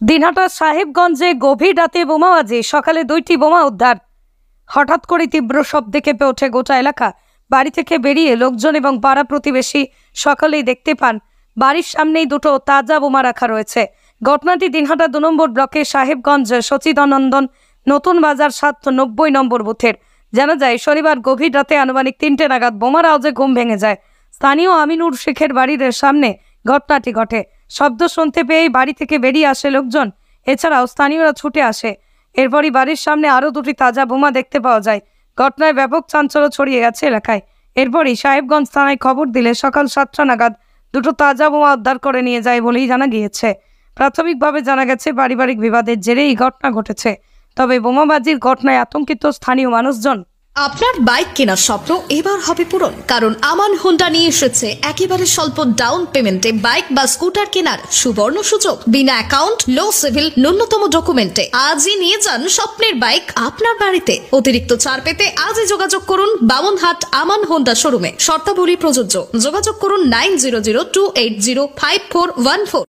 দিনহাটার সাহেবগঞ্জে গভীর রাতে বোমাবাজি, সকালে 2টি বোমা উদ্ধার। হঠাৎ করে তীব্র শব্দে কেঁপে ওঠে গোটা এলাকা। বাড়ি থেকে বেরিয়ে লোকজন এবং পাড়া প্রতিবেশী সকলেই দেখতে পান বাড়ির সামনেই দুটো তাজা বোমা রাখা রয়েছে। ঘটনাটি দিনহাটা 2 নম্বর ব্লকের সাহেবগঞ্জ সচিদানন্দন নতুন বাজার 790 নম্বর বুথের। জানা যায়, শনিবার গভীর রাতে আনুমানিক 3টে নাগাদ বোমার আওয়াজে ঘুম ভেঙে যায়। স্থানীয় আমিনুর শেখের বাড়ির সামনে ঘটনাটি ঘটে। শব্দ শুনতে পেয়েই বাড়ি থেকে বেরিয়ে আসে লোকজন, এছাড়াও স্থানীয়রা ছুটে আসে। এরপরই বাড়ির সামনে আরও 2টি তাজা বোমা দেখতে পাওয়া যায়। ঘটনায় ব্যাপক চাঞ্চল্য ছড়িয়ে গেছে এলাকায়। এরপরই সাহেবগঞ্জ থানায় খবর দিলে সকাল 7টা নাগাদ 2টো তাজা বোমা উদ্ধার করে নিয়ে যায় বলেই জানা গিয়েছে। প্রাথমিকভাবে জানা গেছে পারিবারিক বিবাদের জেরে এই ঘটনা ঘটেছে। তবে বোমাবাজির ঘটনায় আতঙ্কিত স্থানীয় মানুষজন। আপনার বাইক কেনার স্বপ্ন এবার হবে পূরণ, কারণ আমান হোন্ডা নিয়ে এসেছে একেবারে স্বল্প ডাউন পেমেন্টে বাইক বা স্কুটার কেনার সুবর্ণ সুযোগ। বিনা অ্যাকাউন্ট, লো সিভিল, ন্যূনতম ডকুমেন্টে আজই নিয়ে যান স্বপ্নের বাইক আপনার বাড়িতে। অতিরিক্ত ছাড় পেতে আজই যোগাযোগ করুন বামনহাট আমান হোন্ডা শোরুমে। শর্তাবলী প্রযোজ্য। যোগাযোগ করুন 9002805414।